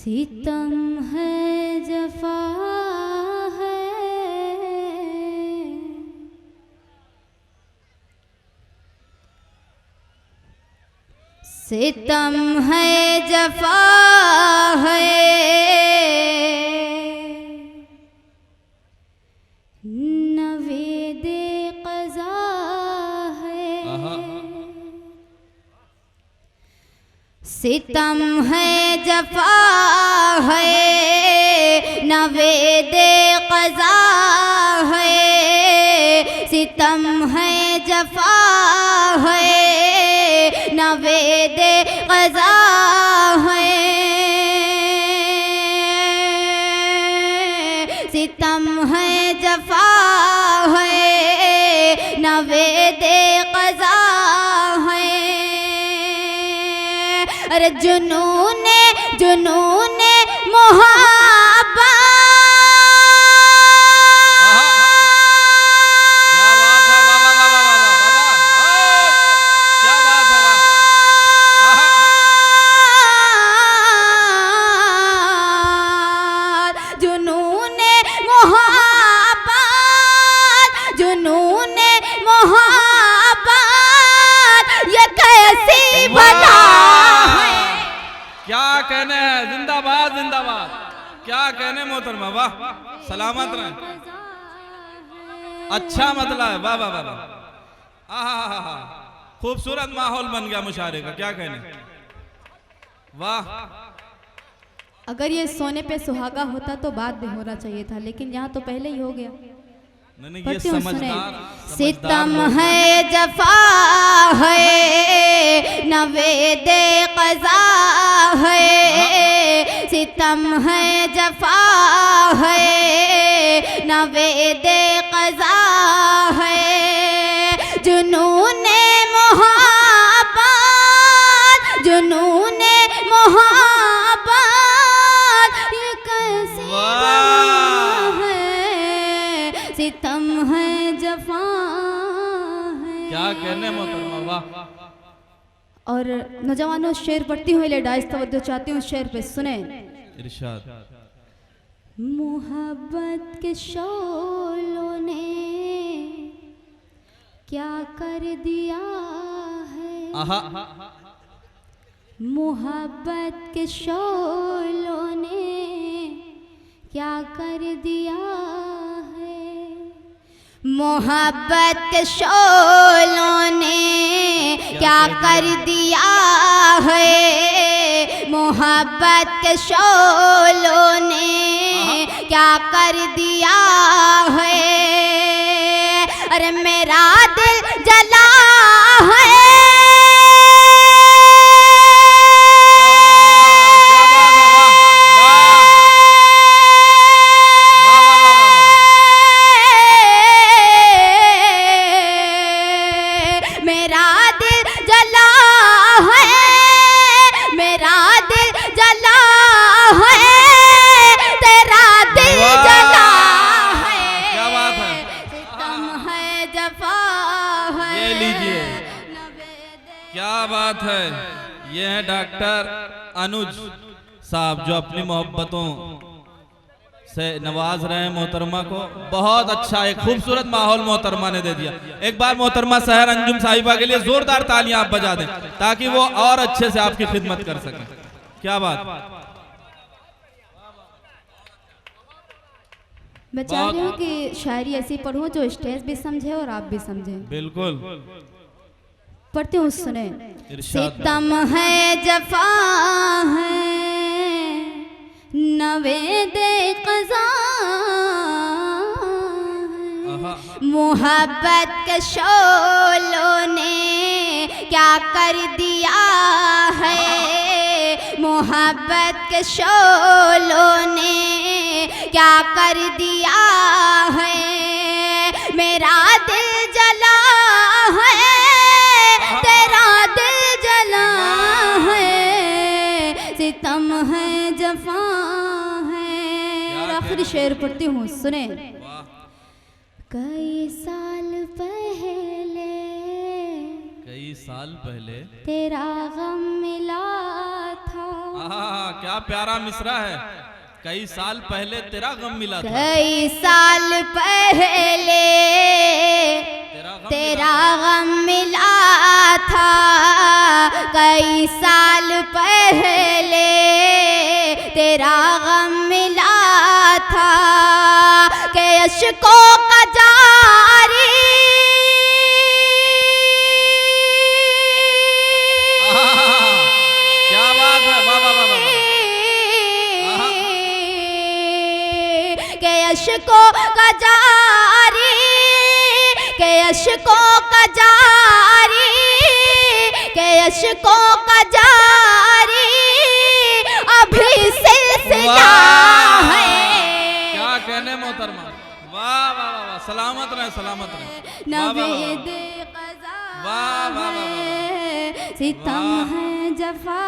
सितम है जफा है, सितम है जफा है, नवेदे क़ज़ा है। सितम है जफा है, नवेदे क़ज़ा है। सितम है जफा है, नवेदे क़ज़ा है। सितम है जफा है, नवेदे क़ज़ा है। अरे जुनूने जुनूने मोहब्बत, जुनूने मोहब्बत, जुनूने मोहब्बत, ये कैसी बता है। क्या कहने हैं, जिंदाबाद जिंदाबाद। क्या कहने मोहतरमा, वाह सलामत रहे। अच्छा मतलब है, वाह वाह वाह। आहा, खूबसूरत माहौल बन गया मुशायरे का। क्या कहने, वाह। अगर ये सोने पे सुहागा होता तो बाद में होना चाहिए था, लेकिन यहाँ तो पहले ही हो गया। नहीं ये समझदार। सितम है जफा है, नवेदे क़ज़ा है। सितम है जफा है, नवेदे क़ज़ा है। जुनूने मोहब्बत, जुनूने मोहब्बत, ये कैसी बला है। सितम है जफा है। क्या कहने मोहतरमा, वाह। और नौजवानों, शेर पढ़ती हुई लेडाइस तवज्जो चाहती हूँ शेर पे, सुने। इरशाद। मोहब्बत के शोलों ने क्या कर दिया है। आहा, मोहब्बत के शोलों ने क्या कर दिया है। मोहब्बत के शोलों ने क्या कर दिया है। मोहब्बत के शोलों ने क्या कर दिया है। अरे मेरा दिल जला है, मेरा दिल जला है, मेरा दिल जला है, तेरा दिल जला है। क्या बात है। सितम है जफा है। ये लीजिए, क्या बात है। ये है डॉक्टर अनुज साहब, जो अपनी मोहब्बतों से नवाज रहे हैं मोहतरमा को। बहुत अच्छा, एक खूबसूरत माहौल मोहतरमा ने दे दिया। एक बार मोहतरमा सहर अंजुम साहिबा के लिए जोरदार तालियां आप बजा दें, ताकि वो और अच्छे से आपकी खिदमत कर सकें। क्या बात। मैं चाह रही हूँ कि शायरी ऐसी पढ़ूं जो स्टेज भी समझे और आप भी समझें। बिल्कुल पढ़ती हूँ, सुने। इरशाद। सितम है जफा है, नवेदे क़ज़ा है। मोहब्बत के शोलों ने क्या कर दिया है। मोहब्बत के शोलों ने क्या कर दिया है। मेरा दिल जला है, तेरा दिल जला है। सितम है जफा है। और आखिरी शेर पढ़ती हूँ, सुने। कई साल पहले साल पहले तेरा गम मिला था। क्या प्यारा मिसरा है। कई साल पहले तेरा गम मिला था, कई साल पहले तेरा गम मिला था, कई साल पहले तेरा गम मिला था, के अश्कों का जारी क्या बात है, वाह वाह वाह वाह। के अश्कों का जारी, के अश्कों का जारी, के अश्कों का जारी अभी सिलसिला है। क्या कहने मोहतरमा, वाह वाह वाह वाह, सलामत रहे सलामत रहे। नवेद वाह वाह वाह वाह, सितम है जफा